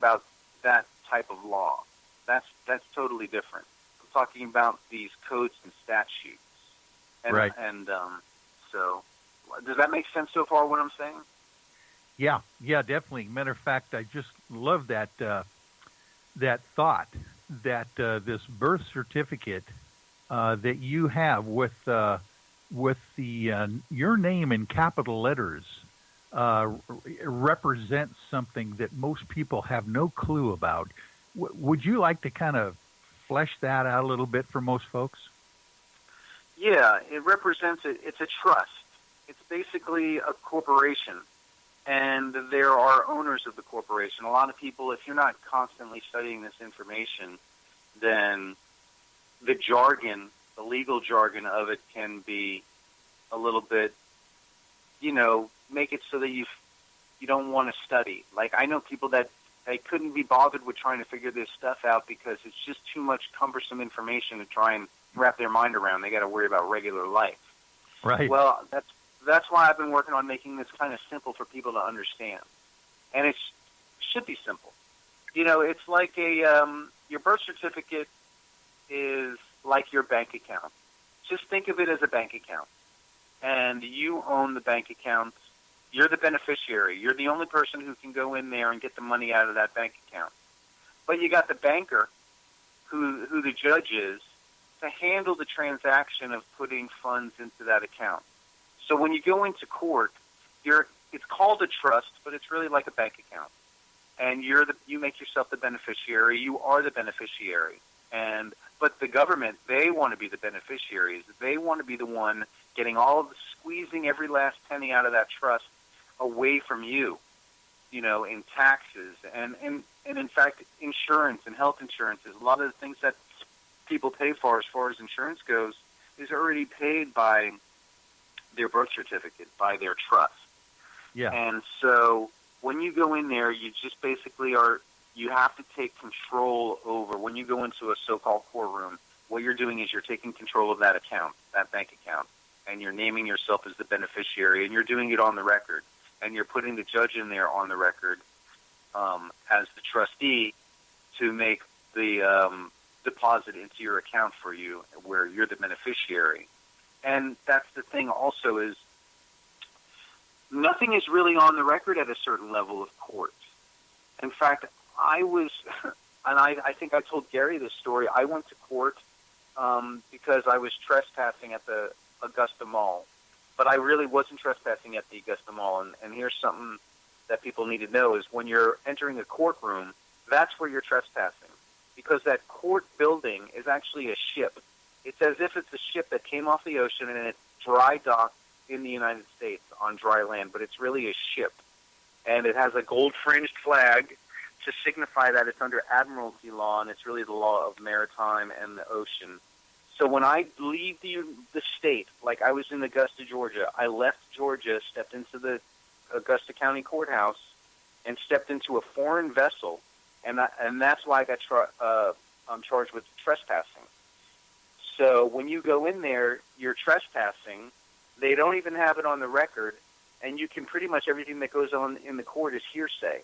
about that type of law. That's totally different. I'm talking about these codes and statutes. And, right. And so, does that make sense so far? What I'm saying? Yeah, definitely. Matter of fact, I just love that that thought that this birth certificate that you have with the your name in capital letters represents something that most people have no clue about. Would you like to kind of flesh that out a little bit for most folks? Yeah, it represents it. It's a trust. It's basically a corporation, and there are owners of the corporation. A lot of people, if you're not constantly studying this information, then the jargon, the legal jargon of it can be a little bit, make it so that you don't want to study. Like, I know people that they couldn't be bothered with trying to figure this stuff out because it's just too much cumbersome information to try and wrap their mind around. They got to worry about regular life. Right. Well, that's why I've been working on making this kind of simple for people to understand. And it should be simple. It's like your birth certificate is like your bank account. Just think of it as a bank account. And you own the bank account. You're the beneficiary. You're the only person who can go in there and get the money out of that bank account. But you got the banker, who the judge is, to handle the transaction of putting funds into that account. So when you go into court, it's called a trust, but it's really like a bank account. And you make yourself the beneficiary. You are the beneficiary. But the government, they want to be the beneficiaries. They want to be the one getting all of the squeezing every last penny out of that trust away from you, in taxes and in fact, insurance and health insurance. A lot of the things that people pay for as far as insurance goes is already paid by their birth certificate, by their trust. Yeah. And so when you go in there, you just basically you have to take control over, when you go into a so-called courtroom, what you're doing is you're taking control of that account, that bank account, and you're naming yourself as the beneficiary, and you're doing it on the record, and you're putting the judge in there on the record as the trustee to make the deposit into your account for you, where you're the beneficiary. And that's the thing also, is nothing is really on the record at a certain level of court. In fact, I was, and I think I told Gary this story, I went to court because I was trespassing at the Augusta Mall. But I really wasn't trespassing at the Augusta Mall. And here's something that people need to know, is when you're entering a courtroom, that's where you're trespassing. Because that court building is actually a ship. It's as if it's a ship that came off the ocean and it's dry docked in the United States on dry land, but it's really a ship. And it has a gold-fringed flag to signify that it's under admiralty law, and it's really the law of maritime and the ocean. So when I leave the state, like I was in Augusta, Georgia, I left Georgia, stepped into the Augusta County Courthouse, and stepped into a foreign vessel, and that's why I got charged with trespassing. So when you go in there, you're trespassing. They don't even have it on the record, and you can pretty much, everything that goes on in the court is hearsay.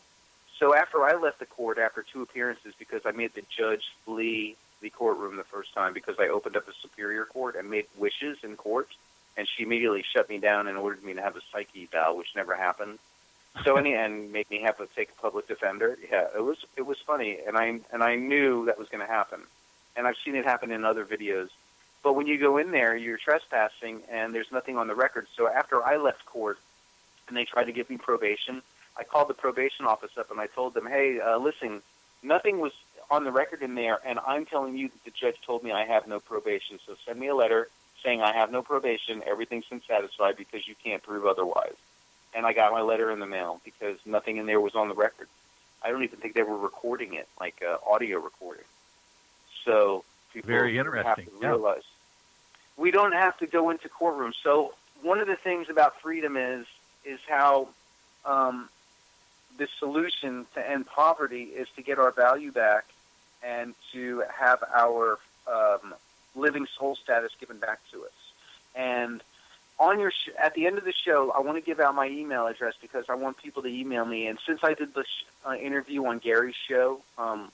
So after I left the court, after 2 appearances, because I made the judge flee the courtroom the first time because I opened up a superior court and made wishes in court, and she immediately shut me down and ordered me to have a psych eval, which never happened. So in the end, made me have to take a public defender. Yeah, it was funny, and I knew that was going to happen, and I've seen it happen in other videos. But when you go in there, you're trespassing, and there's nothing on the record. So after I left court, and they tried to give me probation, I called the probation office up, and I told them, hey, listen, nothing was on the record in there, and I'm telling you that the judge told me I have no probation. So send me a letter saying I have no probation, everything's been satisfied because you can't prove otherwise. And I got my letter in the mail because nothing in there was on the record. I don't even think they were recording it, like audio recording. So people very interesting. have to realize we don't have to go into courtrooms. So one of the things about freedom is how the solution to end poverty is to get our value back and to have our living soul status given back to us. And at the end of the show, I want to give out my email address because I want people to email me. And since I did this interview on Gary's show on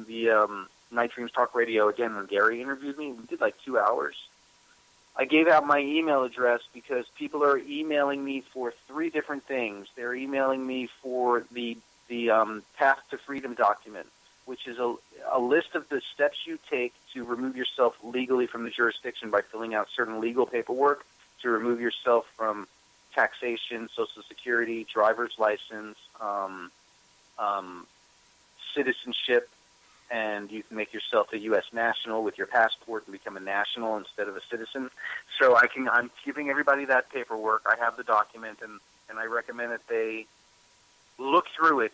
the Night Dreams Talk Radio again, when Gary interviewed me, we did like 2 hours. I gave out my email address because people are emailing me for 3 different things. They're emailing me for the Path to Freedom document, which is a list of the steps you take to remove yourself legally from the jurisdiction by filling out certain legal paperwork to remove yourself from taxation, Social Security, driver's license, citizenship, and you can make yourself a U.S. national with your passport and become a national instead of a citizen. So I'm giving everybody that paperwork. I have the document, and I recommend that they look through it.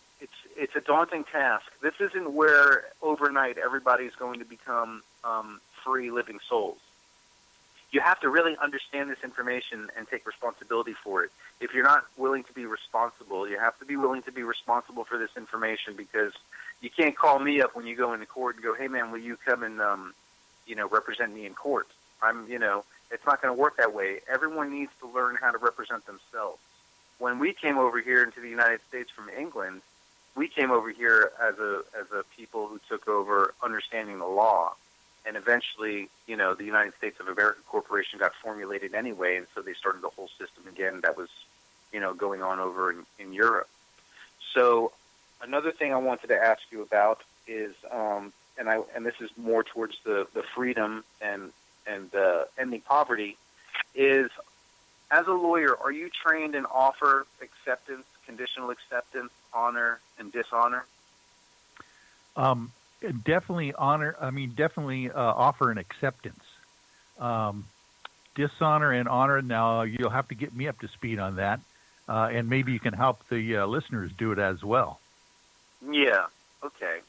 It's a daunting task. This isn't where overnight everybody's going to become free living souls. You have to really understand this information and take responsibility for it. If you're not willing to be responsible, you have to be willing to be responsible for this information, because you can't call me up when you go into court and go, "Hey man, will you come and represent me in court?" It's not going to work that way. Everyone needs to learn how to represent themselves. When we came over here into the United States from England, we came over here as a people who took over understanding the law. And eventually, the United States of America Corporation got formulated anyway, and so they started the whole system again that was, going on over in Europe. So another thing I wanted to ask you about is, and this is more towards the freedom and ending poverty, is, as a lawyer, are you trained in offer, acceptance, conditional acceptance, honor, and dishonor? Definitely honor. Definitely offer and acceptance. Dishonor and honor. Now you'll have to get me up to speed on that, and maybe you can help the listeners do it as well. Yeah. Okay.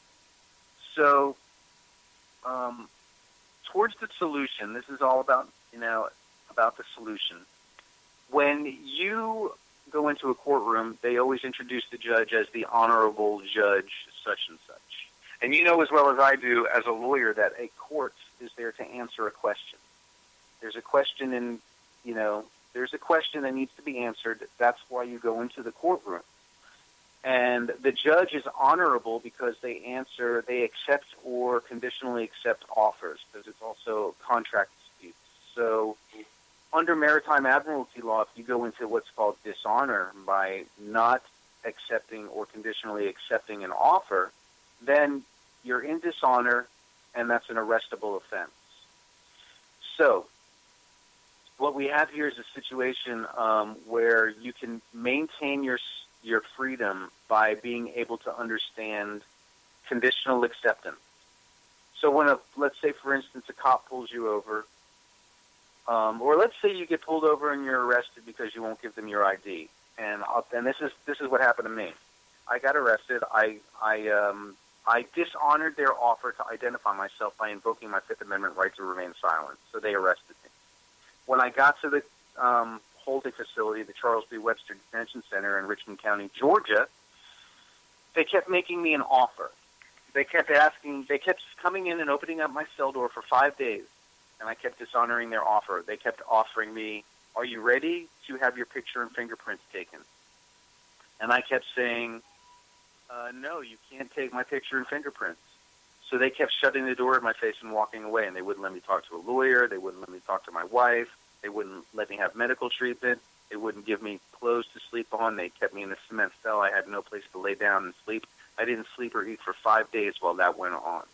So, towards the solution. This is all about the solution. When you go into a courtroom, they always introduce the judge as the Honorable Judge such and such. And you know as well as I do as a lawyer that a court is there to answer a question. There's a question there's a question that needs to be answered. That's why you go into the courtroom. And the judge is honorable because they accept or conditionally accept offers, because it's also contract disputes. So under maritime admiralty law, if you go into what's called dishonor by not accepting or conditionally accepting an offer, then you're in dishonor, and that's an arrestable offense. So what we have here is a situation where you can maintain your freedom by being able to understand conditional acceptance. So when let's say, for instance, a cop pulls you over, or let's say you get pulled over and you're arrested because you won't give them your ID. And this is what happened to me. I got arrested. I dishonored their offer to identify myself by invoking my Fifth Amendment right to remain silent. So they arrested me. When I got to the holding facility, the Charles B. Webster Detention Center in Richmond County, Georgia, they kept making me an offer. They kept coming in and opening up my cell door for 5 days, and I kept dishonoring their offer. They kept offering me, "Are you ready to have your picture and fingerprints taken?" And I kept saying, "No, you can't take my picture and fingerprints." So they kept shutting the door in my face and walking away, and they wouldn't let me talk to a lawyer. They wouldn't let me talk to my wife. They wouldn't let me have medical treatment. They wouldn't give me clothes to sleep on. They kept me in a cement cell. I had no place to lay down and sleep. I didn't sleep or eat for 5 days while that went on.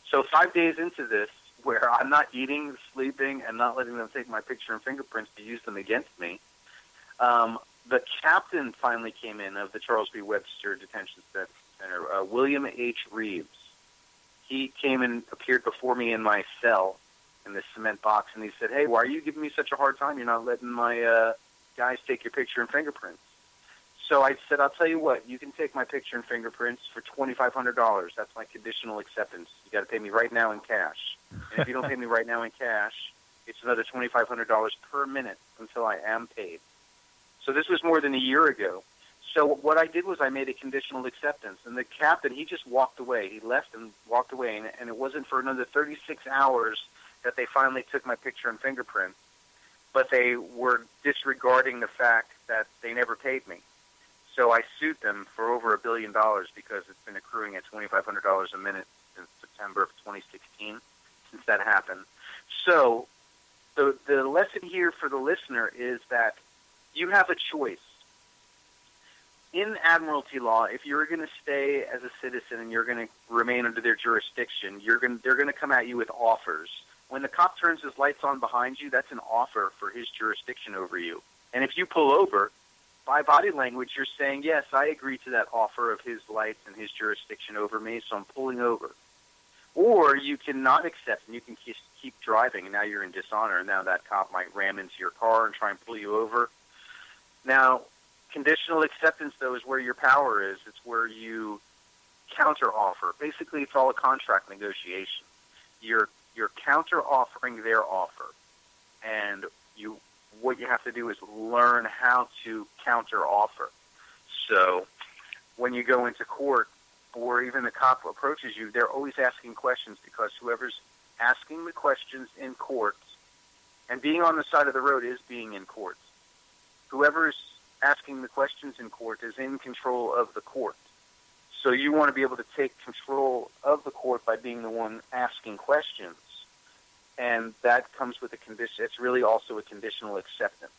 So 5 days into this, where I'm not eating, sleeping, and not letting them take my picture and fingerprints to use them against me, the captain finally came in of the Charles B. Webster Detention Center, William H. Reeves. He came and appeared before me in my cell in this cement box, and he said, "Hey, why are you giving me such a hard time? You're not letting my guys take your picture and fingerprints." So I said, "I'll tell you what, you can take my picture and fingerprints for $2,500. That's my conditional acceptance. You got to pay me right now in cash. And if you don't pay me right now in cash, it's another $2,500 per minute until I am paid." So this was more than a year ago. So what I did was I made a conditional acceptance, and the captain, he just walked away. He left and walked away, and it wasn't for another 36 hours that they finally took my picture and fingerprints. but they were disregarding the fact that they never paid me. So I sued them for over $1 billion because it's been accruing at $2,500 a minute since September of 2016, since that happened. So the lesson here for the listener is that you have a choice. In admiralty law, if you're going to stay as a citizen and you're going to remain under their jurisdiction, they're going to come at you with offers. When the cop turns his lights on behind you, that's an offer for his jurisdiction over you. And if you pull over, by body language, you're saying, yes, I agree to that offer of his lights and his jurisdiction over me, so I'm pulling over. Or you can not accept and you can keep driving, and now you're in dishonor, and now that cop might ram into your car and try and pull you over. Now, conditional acceptance, though, is where your power is. It's where you counter-offer. Basically, it's all a contract negotiation. You're counter-offering their offer, and what you have to do is learn how to counter-offer. So when you go into court, or even the cop approaches you, they're always asking questions, because whoever's asking the questions in court, and being on the side of the road is being in court. Whoever's asking the questions in court is in control of the court. So you want to be able to take control of the court by being the one asking questions. And that comes with a condition. It's really also a conditional acceptance,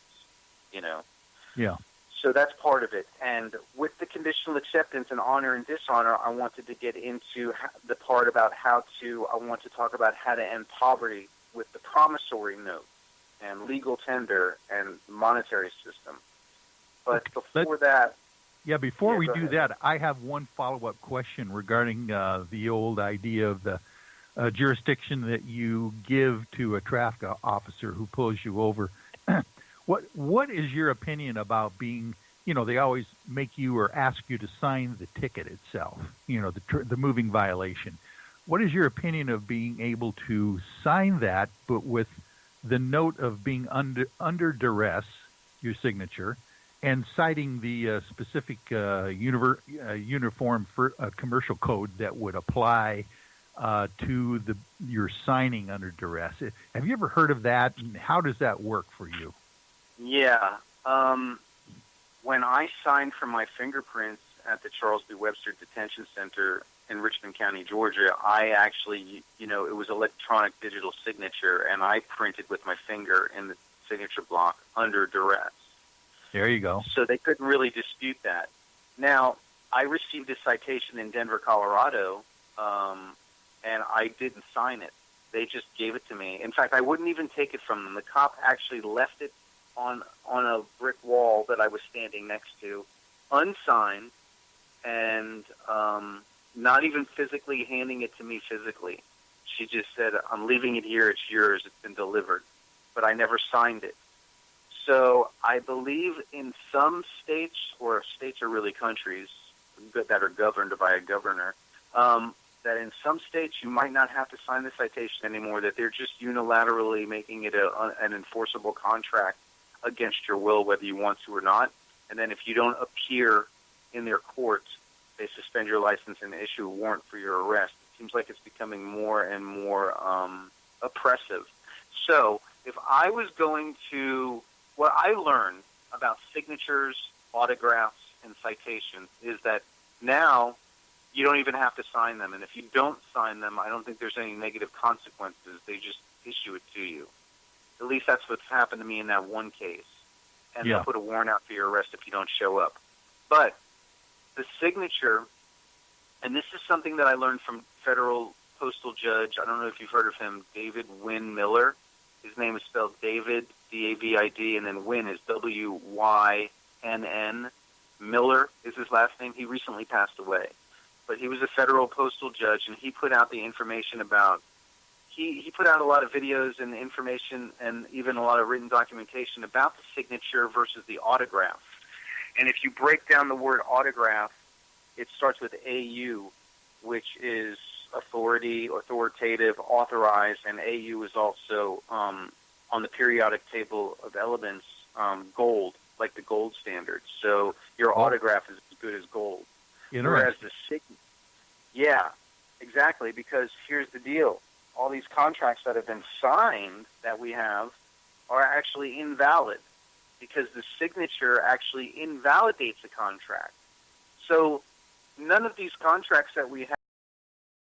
Yeah. So that's part of it. And with the conditional acceptance and honor and dishonor, I wanted to get into the part about I want to talk about how to end poverty with the promissory note and legal tender and monetary system. But before that... Yeah, before we do that, I have one follow-up question regarding the old idea of the jurisdiction that you give to a traffic officer who pulls you over. What is your opinion about being, they always make you or ask you to sign the ticket itself, the moving violation. What is your opinion of being able to sign that, but with the note of being under duress, your signature, and citing the specific uniform commercial code that would apply to your signing under duress? Have you ever heard of that, and how does that work for you? Yeah. When I signed for my fingerprints at the Charles B. Webster Detention Center in Richmond County, Georgia, I actually, it was electronic digital signature, and I printed with my finger in the signature block under duress. There you go. So they couldn't really dispute that. Now, I received a citation in Denver, Colorado, and I didn't sign it. They just gave it to me. In fact, I wouldn't even take it from them. The cop actually left it on a brick wall that I was standing next to, unsigned, and not even physically handing it to me physically. She just said, I'm leaving it here, it's yours, it's been delivered. But I never signed it. So I believe in some states, or states are really countries that are governed by a governor, that in some states you might not have to sign the citation anymore, that they're just unilaterally making it an enforceable contract against your will, whether you want to or not. And then if you don't appear in their court, they suspend your license and issue a warrant for your arrest. It seems like it's becoming more and more oppressive. So if I was going to... What I learned about signatures, autographs, and citations is that now you don't even have to sign them. And if you don't sign them, I don't think there's any negative consequences. They just issue it to you. At least that's what's happened to me in that one case. And they'll put a warrant out for your arrest if you don't show up. But the signature, and this is something that I learned from federal postal judge, I don't know if you've heard of him, David Wynn Miller. His name is spelled David, D-A-V-I-D, and then Wynn is W-Y-N-N. Miller is his last name. He recently passed away. But he was a federal postal judge, and he put out the information about... He put out a lot of videos and information and even a lot of written documentation about the signature versus the autograph. And if you break down the word autograph, it starts with A-U, which is authority, authoritative, authorized, and AU is also on the periodic table of elements, gold, like the gold standard. So your autograph is as good as gold. Whereas the yeah, exactly, because here's the deal. All these contracts that have been signed that we have are actually invalid because the signature actually invalidates a contract. So none of these contracts that we have